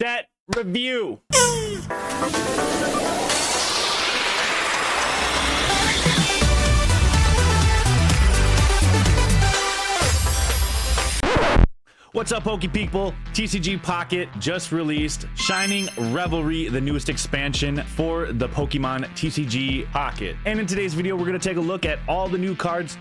Set review. What's up, Poke people? TCG Pocket just released Shining Revelry, the newest expansion for the Pokemon TCG Pocket. And in today's video, we're going to take a look at all the new cards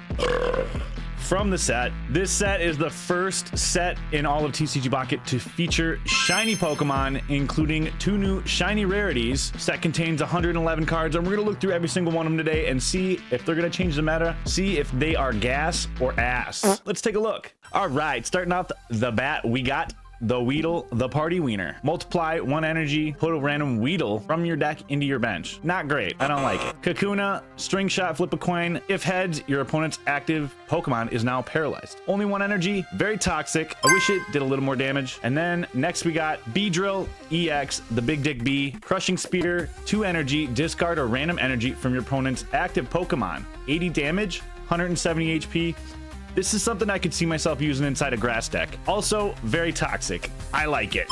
from the set. This set is the first set in all of TCG Pocket to feature shiny Pokemon, including 2 new shiny rarities. Set contains 111 cards, and we're going to look through every single one of them today and see if they're going to change the meta, see if they are gas or ass. Let's take a look. All right, starting off the bat, we got the Weedle, the Party Wiener. Multiply 1 energy, put a random Weedle from your deck into your bench. Not great, I don't like it. Kakuna, String Shot, flip a coin. If heads, your opponent's active Pokemon is now paralyzed. Only 1 energy, very toxic. I wish it did a little more damage. And then next we got Beedrill EX, the Big Dick Bee. Crushing Spear, 2 energy, discard a random energy from your opponent's active Pokemon. 80 damage, 170 HP. This is something I could see myself using inside a grass deck. Also, very toxic. I like it.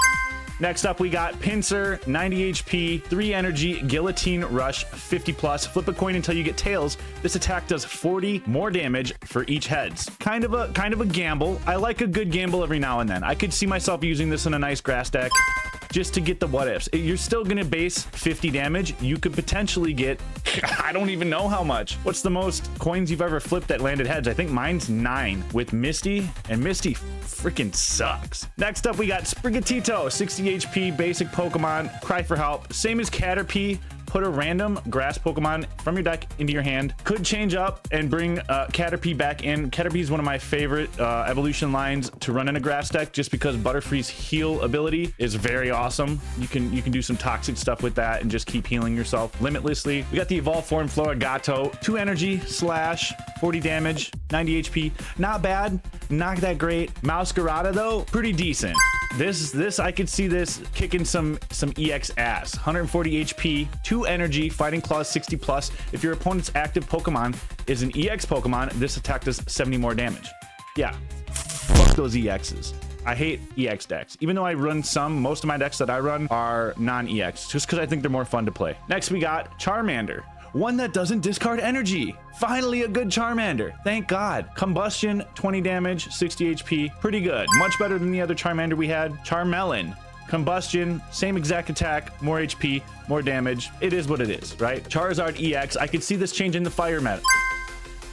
Next up, we got Pinsir, 90 HP, 3 energy, Guillotine Rush, 50 plus. Flip a coin until you get tails. This attack does 40 more damage for each heads. Kind of a gamble. I like a good gamble every now and then. I could see myself using this in a nice grass deck just to get the what ifs. You're still gonna base 50 damage. You could potentially get, I don't even know how much. What's the most coins you've ever flipped that landed heads? I think mine's 9 with Misty, and Misty freaking sucks. Next up, we got Sprigatito, 60 HP, basic Pokemon, cry for help. Same as Caterpie. Put a random grass Pokemon from your deck into your hand. Could change up and bring Caterpie back in. Caterpie is one of my favorite evolution lines to run in a grass deck, just because Butterfree's heal ability is very awesome. You can do some toxic stuff with that and just keep healing yourself limitlessly. We got the Evolved Form Floragato, 2 energy, slash, 40 damage, 90 HP. Not bad, not that great. Mouscarada though, pretty decent. This I could see this kicking some EX ass. 140 HP, 2 energy, Fighting Claws, 60 plus. If your opponent's active Pokemon is an EX Pokemon, this attack does 70 more damage. Yeah, fuck those EXs. I hate EX decks. Even though I run most of my decks that I run are non-EX, just because I think they're more fun to play. Next, we got Charmander. One that doesn't discard energy. Finally a good Charmander, thank God. Combustion, 20 damage, 60 HP, pretty good. Much better than the other Charmander we had. Charmelon, combustion, same exact attack, more HP, more damage. It is what it is, right? Charizard EX, I could see this changing the fire meta.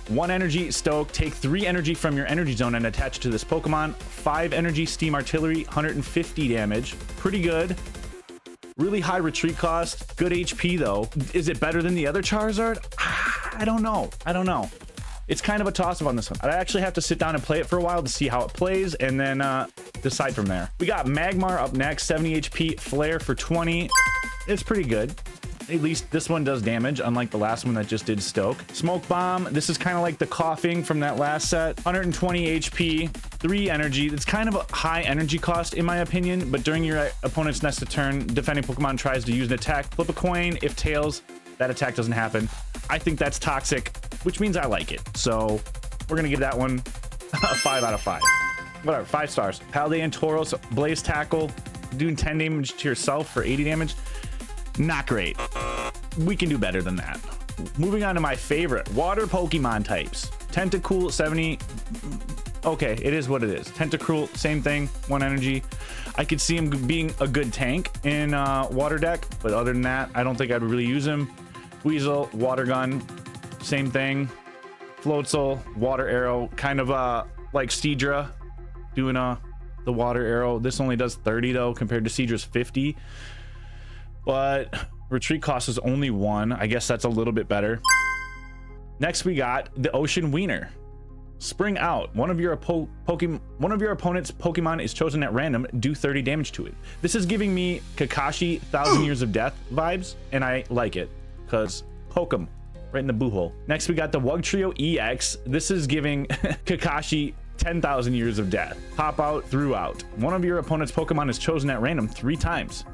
1 energy, Stoke, take 3 energy from your energy zone and attach it to this Pokemon. 5 energy, Steam Artillery, 150 damage, pretty good. Really high retreat cost, good HP though. Is it better than the other Charizard? I don't know. It's kind of a toss-up on this one. I actually have to sit down and play it for a while to see how it plays and then decide from there. We got Magmar up next, 70 HP, Flare for 20. It's pretty good. At least this one does damage, unlike the last one that just did Stoke. Smoke Bomb, this is kind of like the coughing from that last set. 120 HP, 3 energy. It's kind of a high energy cost in my opinion, but during your opponent's next turn, defending Pokemon tries to use an attack. Flip a coin. If tails, that attack doesn't happen. I think that's toxic, which means I like it. So we're gonna give that one a 5 out of 5. Whatever, 5 stars. Paldean Tauros, Blaze Tackle, doing 10 damage to yourself for 80 damage. Not great. We can do better than that. Moving on to my favorite water Pokemon types. Tentacool, 70. Okay, it is what it is. Tentacruel, same thing, 1 energy. I could see him being a good tank in water deck, but other than that, I don't think I'd really use him. Weasel, Water Gun, same thing. Floatzel, Water Arrow, kind of like Seadra, doing the Water Arrow. This only does 30 though, compared to Seadra's 50. But retreat cost is only 1. I guess that's a little bit better. Next, we got the Ocean Wiener. Spring Out. One of your opponent's Pokemon is chosen at random. Do 30 damage to it. This is giving me Kakashi 1,000 Years of Death vibes, and I like it because Pokem right in the boo hole. Next, we got the Wugtrio EX. This is giving Kakashi 10,000 Years of Death. Pop Out, Throughout. One of your opponent's Pokemon is chosen at random 3 times.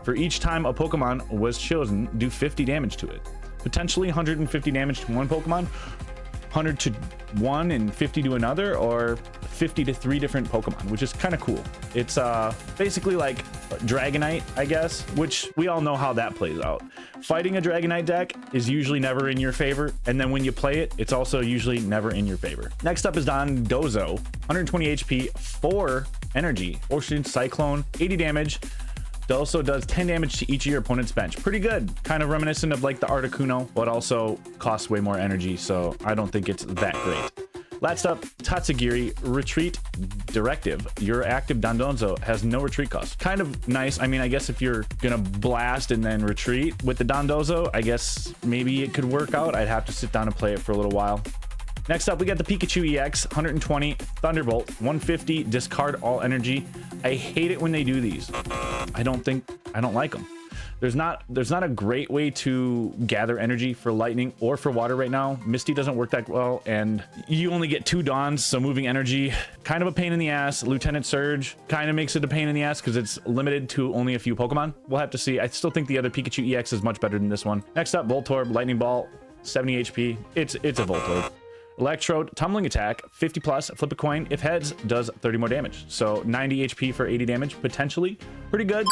For each time a Pokemon was chosen, do 50 damage to it. Potentially 150 damage to one Pokemon. 100 to one and 50 to another, or 50 to 3 different Pokemon, which is kind of cool. It's basically like Dragonite, I guess, which we all know how that plays out. Fighting a Dragonite deck is usually never in your favor, and then when you play it, it's also usually never in your favor. Next up is Dondozo, 120 HP, 4 energy, Ocean Cyclone, 80 damage. It also does 10 damage to each of your opponent's bench. Pretty good. Kind of reminiscent of like the Articuno, but also costs way more energy, so I don't think it's that great. Last up, Tatsugiri, Retreat Directive. Your active Dondozo has no retreat cost. Kind of nice. I mean, I guess if you're gonna blast and then retreat with the Dondozo, I guess maybe it could work out. I'd have to sit down and play it for a little while. Next up, we got the Pikachu EX, 120 Thunderbolt, 150 discard all energy. I hate it when they do these. I don't like them. There's not a great way to gather energy for lightning or for water right now. Misty doesn't work that well, and you only get 2 Dawns, so moving energy, kind of a pain in the ass. Lieutenant Surge kind of makes it a pain in the ass because it's limited to only a few Pokemon. We'll have to see. I still think the other Pikachu EX is much better than this one. Next up, Voltorb, Lightning Ball, 70 HP. It's a Voltorb. Electrode, Tumbling Attack, 50 plus, flip a coin. If heads, does 30 more damage. So 90 HP for 80 damage, potentially. Pretty good.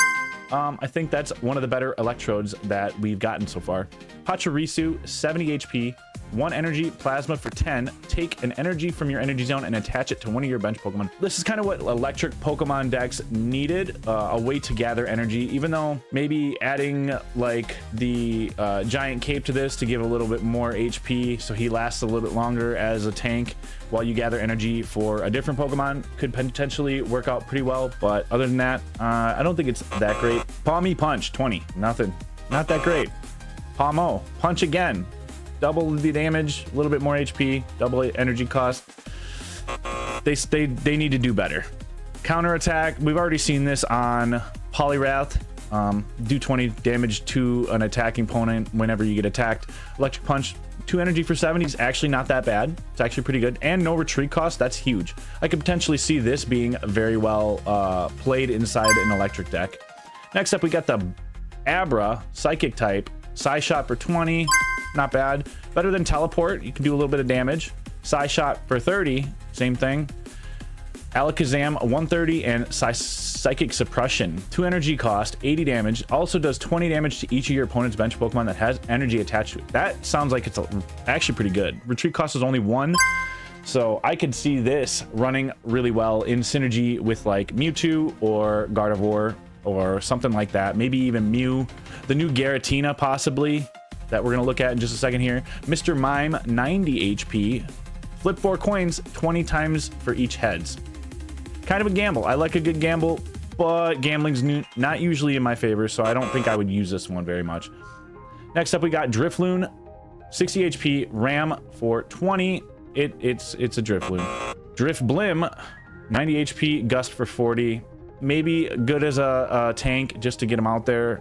I think that's one of the better Electrodes that we've gotten so far. Pachirisu, 70 HP, 1 energy, Plasma for 10. Take an energy from your energy zone and attach it to one of your bench Pokemon. This is kind of what electric Pokemon decks needed, a way to gather energy, even though maybe adding like the giant cape to this to give a little bit more HP so he lasts a little bit longer as a tank while you gather energy for a different Pokemon could potentially work out pretty well. But other than that, I don't think it's that great. Palmy Punch, 20, nothing, not that great. Palmo, Punch again. Double the damage, a little bit more HP, double energy cost. They need to do better. Counter attack, we've already seen this on Poliwrath. Do 20 damage to an attacking opponent whenever you get attacked. Electric Punch, 2 energy for 70 is actually not that bad. It's actually pretty good. And no retreat cost, that's huge. I could potentially see this being very well played inside an electric deck. Next up, we got the Abra, Psychic type. Psy Shot for 20. Not bad. Better than Teleport. You can do a little bit of damage. Psy Shot for 30. Same thing. Alakazam 130 and Psychic Suppression. 2 energy cost, 80 damage. Also does 20 damage to each of your opponent's bench Pokemon that has energy attached to it. That sounds like it's actually pretty good. Retreat cost is only 1. So I could see this running really well in synergy with like Mewtwo or Gardevoir or something like that. Maybe even Mew. The new Giratina possibly, that we're going to look at in just a second here. Mr. Mime, 90 HP. Flip 4 coins, 20 times for each heads. Kind of a gamble. I like a good gamble, but gambling's not usually in my favor, so I don't think I would use this one very much. Next up, we got Drifloon, 60 HP, Ram for 20. It's a Drifloon. Drifblim, 90 HP, Gust for 40. Maybe good as a tank just to get him out there.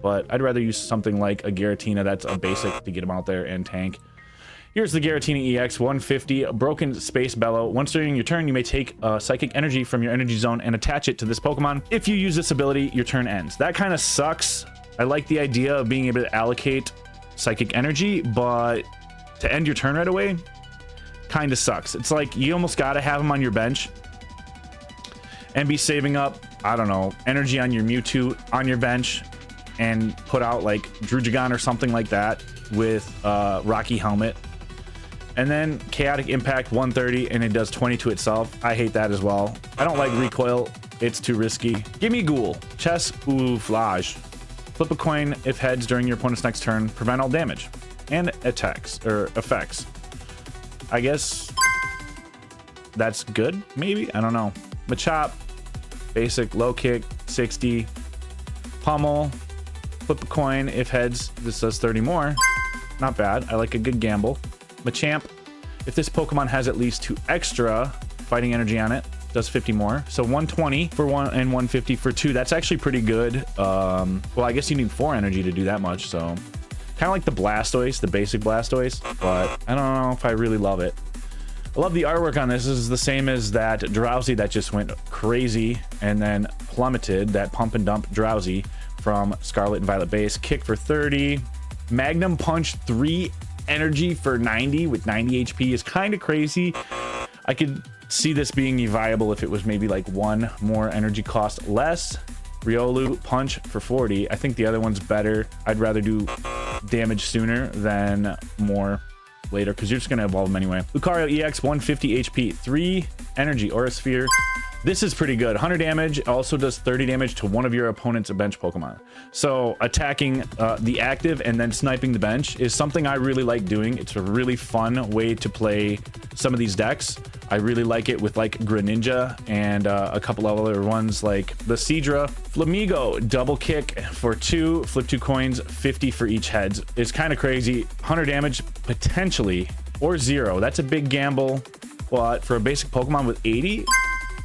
But I'd rather use something like a Giratina that's a basic to get him out there and tank. Here's the Giratina EX, 150, Broken Space Bellow. Once during your turn, you may take psychic energy from your energy zone and attach it to this Pokemon. If you use this ability, your turn ends. That kind of sucks. I like the idea of being able to allocate psychic energy, but to end your turn right away, kind of sucks. It's like you almost got to have them on your bench and be saving up, I don't know, energy on your Mewtwo on your bench and put out like Drugigon or something like that with Rocky Helmet. And then Chaotic Impact 130 and it does 20 to itself. I hate that as well. I don't like Recoil. It's too risky. Give me Ghoul. Chess Ouflage. Flip a coin if heads during your opponent's next turn. Prevent all damage and attacks or effects. I guess that's good, maybe? I don't know. Machop. Basic low kick, 60. Pummel. Flip a coin if heads. This does 30 more. Not bad. I like a good gamble. Machamp, if this Pokemon has at least 2 extra fighting energy on it, does 50 more. So 120 for 1 and 150 for 2. That's actually pretty good. Well, I guess you need 4 energy to do that much. So kind of like the Blastoise, the basic Blastoise, but I don't know if I really love it. I love the artwork on this. This is the same as that Drowsy that just went crazy and then plummeted, that Pump and Dump Drowsy from Scarlet and Violet base. Kick for 30. Magnum Punch 3 energy for 90 with 90 HP is kind of crazy. I could see this being viable if it was maybe like one more energy cost less. Riolu punch for 40. I think the other one's better. I'd rather do damage sooner than more later because you're just going to evolve them anyway. Lucario EX 150 HP, 3 energy Aura Sphere. This is pretty good. 100 damage, also does 30 damage to one of your opponent's bench Pokemon. So attacking the active and then sniping the bench is something I really like doing. It's a really fun way to play some of these decks. I really like it with like Greninja and a couple of other ones like the Seadra. Flamigo, double kick for 2, flip 2 coins, 50 for each heads. It's kind of crazy. 100 damage potentially, or 0. That's a big gamble, but for a basic Pokemon with 80,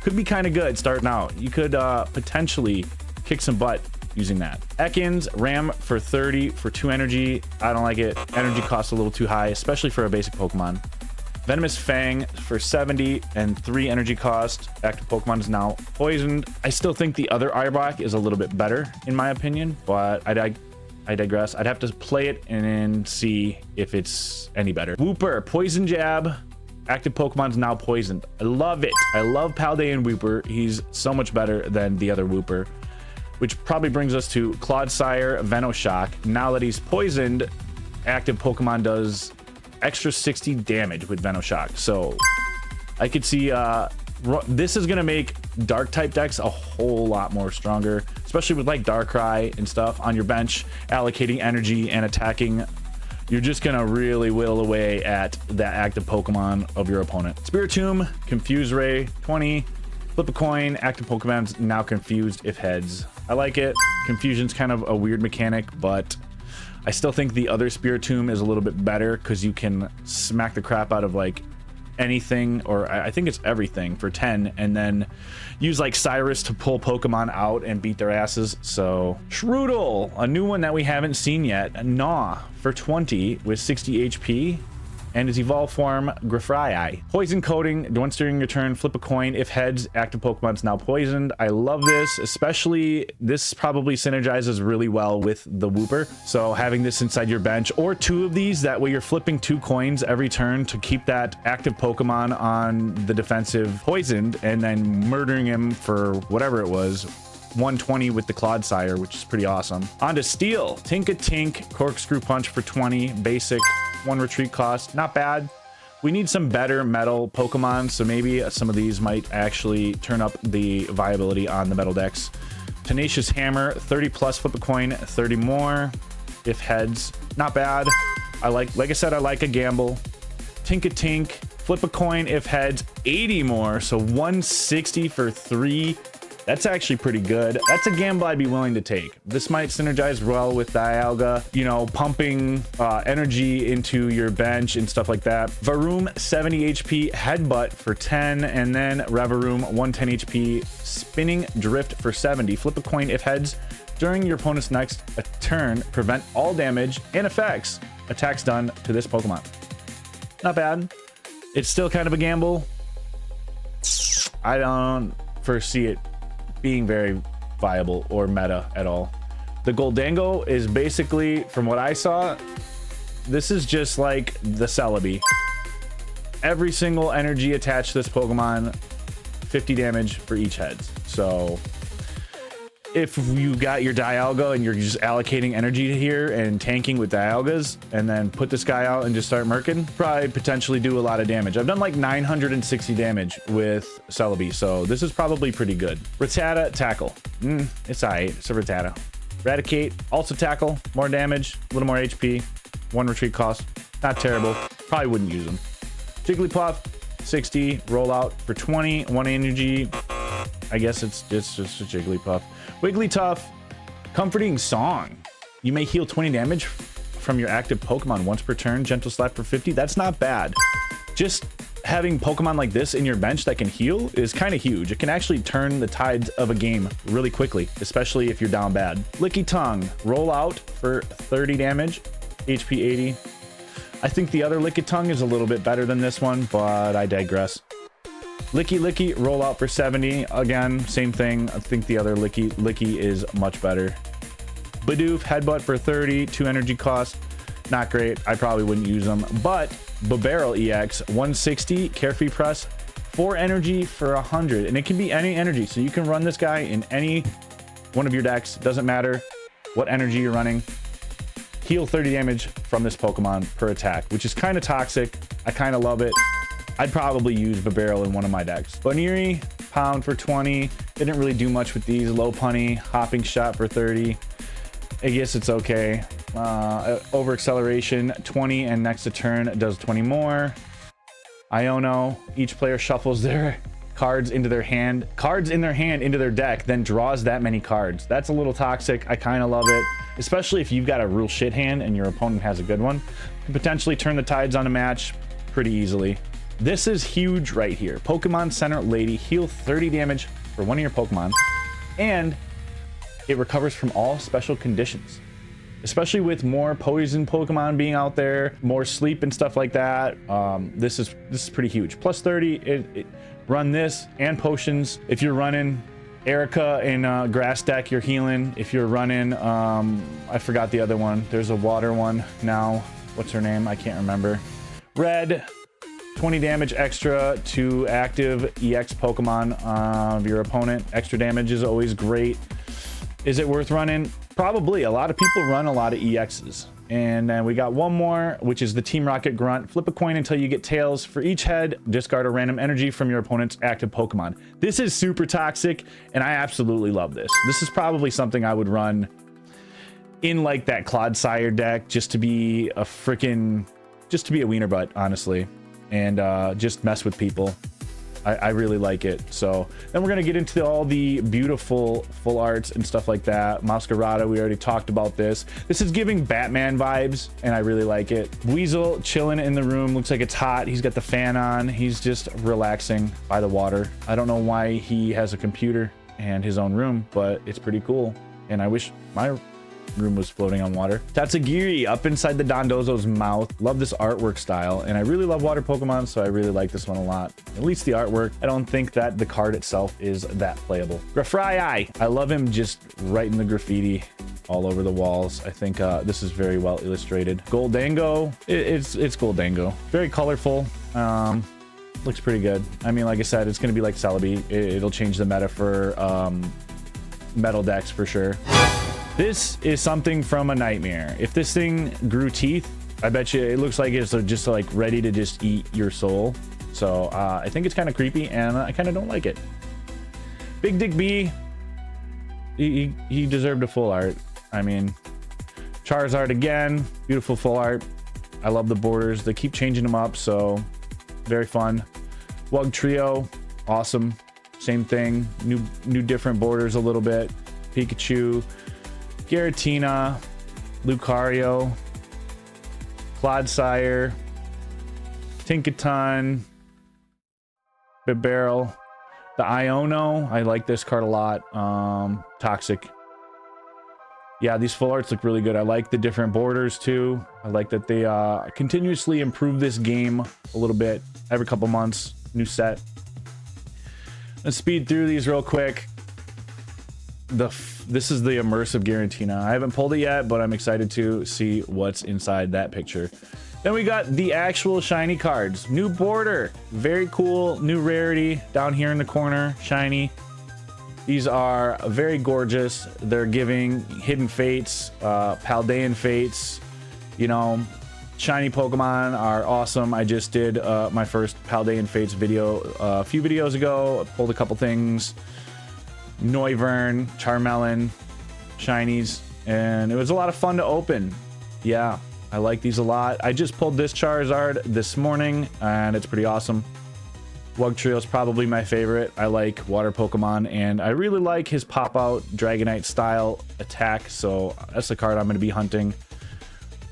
could be kind of good starting out. You could potentially kick some butt using that. Ekans, Ram for 30 for 2 energy. I don't like it. Energy costs a little too high, especially for a basic Pokemon. Venomous Fang for 70 and 3 energy cost. Active Pokemon is now poisoned. I still think the other Arbok is a little bit better in my opinion, but I digress. I'd have to play it and then see if it's any better. Wooper, Poison Jab. Active Pokemon's now poisoned. I love it. I love Paldean Wooper. He's so much better than the other Wooper, which probably brings us to Clodsire Venoshock. Now that he's poisoned, active Pokemon does extra 60 damage with Venoshock. So I could see this is going to make dark type decks a whole lot more stronger, especially with like Darkrai and stuff on your bench, allocating energy and attacking. You're just gonna really whittle away at that active Pokemon of your opponent. Spiritomb, Confuse Ray, 20. Flip a coin, active Pokemon's now confused if heads. I like it. Confusion's kind of a weird mechanic, but I still think the other Spiritomb is a little bit better because you can smack the crap out of like anything, or I think it's everything for 10, and then use like Cyrus to pull Pokemon out and beat their asses. So Shroodle, a new one that we haven't seen yet. Gnaw for 20 with 60 HP and its evolved form Grafrai. Poison coating, once during your turn, flip a coin. If heads, active Pokemon's now poisoned. I love this, especially this probably synergizes really well with the Wooper. So having this inside your bench, or 2 of these, that way you're flipping 2 coins every turn to keep that active Pokemon on the defensive poisoned, and then murdering him for whatever it was. 120 with the Clodsire, which is pretty awesome. On to Steel, Tink-a-Tink, Corkscrew Punch for 20, basic, 1 retreat cost, not bad. We need some better metal Pokemon, so maybe some of these might actually turn up the viability on the metal decks. Tenacious Hammer, 30 plus, flip a coin, 30 more if heads, not bad. Like I said, I like a gamble. Tink-a-Tink, flip a coin if heads, 80 more, so 160 for 3. That's actually pretty good. That's a gamble I'd be willing to take. This might synergize well with Dialga, you know, pumping energy into your bench and stuff like that. Varoom, 70 HP, Headbutt for 10, and then Revaroom, 110 HP, Spinning Drift for 70. Flip a coin if heads. During your opponent's next turn, prevent all damage and effects attacks done to this Pokemon. Not bad. It's still kind of a gamble. I don't foresee it being very viable or meta at all. The Goldango is basically, from what I saw, this is just like the Celebi. Every single energy attached to this Pokemon, 50 damage for each head. So if you got your Dialga and you're just allocating energy here and tanking with Dialgas, and then put this guy out and just start murking, probably potentially do a lot of damage. I've done like 960 damage with Celebi, so this is probably pretty good. Rattata, Tackle. It's alright. It's a Rattata. Eradicate, also Tackle, more damage, a little more HP, 1 retreat cost. Not terrible. Probably wouldn't use them. Jigglypuff, 60, Rollout for 20, 1 energy. I guess it's just a Jigglypuff. Wigglytuff, Comforting Song. You may heal 20 damage from your active Pokemon once per turn. Gentle Slap for 50. That's not bad. Just having Pokemon like this in your bench that can heal is kind of huge. It can actually turn the tides of a game really quickly, especially if you're down bad. Licky Tongue, roll out for 30 damage, HP 80. I think the other Licky Tongue is a little bit better than this one, but I digress. Licky, roll out for 70. Again, same thing. I think the other Licky is much better. Bidoof, Headbutt for 30, 2 energy cost. not great. I probably wouldn't use them. But Barrel EX 160 Carefree Press, 4 energy for 100, and it can be any energy, so you can run this guy in any one of your decks. Doesn't matter what energy you're running. Heal 30 damage from this Pokemon per attack, which is kind of toxic. I kind of love it. I'd probably use Barrel in one of my decks. Baniri, Pound for 20. Didn't really do much with these. Low Punny, Hopping Shot for 30. I guess it's okay. Over Acceleration 20, and next to turn does 20 more. Iono, each player shuffles their cards into their hand, into their deck, then draws that many cards. That's a little toxic. I kind of love it, especially if you've got a real shit hand and your opponent has a good one. You can potentially turn the tides on a match pretty easily. This is huge right here. Pokemon Center Lady, heal 30 damage for one of your Pokemon, and it recovers from all special conditions. Especially with more poison Pokemon being out there, more sleep and stuff like that. This is pretty huge. Plus 30, run this and potions. If you're running Erica in grass deck, you're healing. If you're running, I forgot the other one. There's a water one now. What's her name? I can't remember. Red, 20 damage extra to active EX Pokemon of your opponent. Extra damage is always great. Is it worth running? Probably. A lot of people run a lot of EXs. And then we got one more, which is the Team Rocket Grunt. Flip a coin until you get tails. For each head, discard a random energy from your opponent's active Pokemon. This is super toxic, and I absolutely love this. This is probably something I would run in like that Clodsire deck, just to be a wiener butt, honestly, and just mess with people. I really like it. So then we're going to get into all the beautiful full arts and stuff like that. Masquerada, we already talked about this. This is giving Batman vibes, and I really like it. Weasel chilling in the room. Looks like it's hot. He's got the fan on. He's just relaxing by the water. I don't know why he has a computer and his own room, but it's pretty cool. And I wish my room was floating on water. Tatsugiri up inside the Dondozo's mouth. Love this artwork style, and I really love water Pokemon, so I really like this one a lot. At least the artwork. I don't think that the card itself is that playable. Grafrai, I love him just writing the graffiti all over the walls. I think this is very well illustrated. Goldango, it's Goldango. Very colorful. Looks pretty good. I mean, like I said, it's going to be like Celebi. It'll change the meta for metal decks for sure. This is something from a nightmare. If this thing grew teeth, I bet you it looks like it's just like ready to just eat your soul. So I think it's kind of creepy, and I kind of don't like it. Big Dick B, he deserved a full art. I mean, Charizard again, beautiful full art. I love the borders. They keep changing them up, so very fun. Wug Trio, awesome. Same thing, new different borders a little bit. Pikachu, Giratina, Lucario, Clodsire, Tinkaton, Bibarel, the Iono. I like this card a lot. Toxic. Yeah, these full arts look really good. I like the different borders too. I like that they continuously improve this game a little bit every couple months. New set. Let's speed through these real quick. This is the immersive Giratina. I haven't pulled it yet, but I'm excited to see what's inside that picture. Then we got the actual shiny cards. New border, very cool. New rarity down here in the corner, shiny. These are very gorgeous. They're giving hidden fates, Paldean fates. You know, shiny Pokemon are awesome. I just did my first Paldean fates video a few videos ago. I pulled a couple things. Noivern, Charmelon, shinies, and it was a lot of fun to open. Yeah, I like these a lot. I just pulled this Charizard this morning, and it's pretty awesome. Wug Trio is probably my favorite. I like water Pokemon, and I really like his pop-out Dragonite style attack, so that's the card I'm going to be hunting.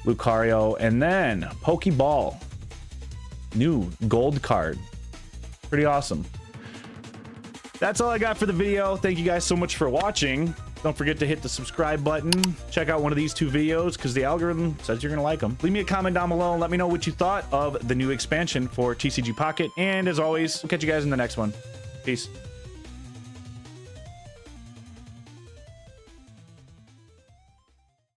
Lucario, and then Pokeball. New gold card. Pretty awesome. That's all I got for the video. Thank you guys so much for watching. Don't forget to hit the subscribe button. Check out one of these two videos because the algorithm says you're going to like them. Leave me a comment down below and let me know what you thought of the new expansion for TCG Pocket. And as always, we'll catch you guys in the next one. Peace.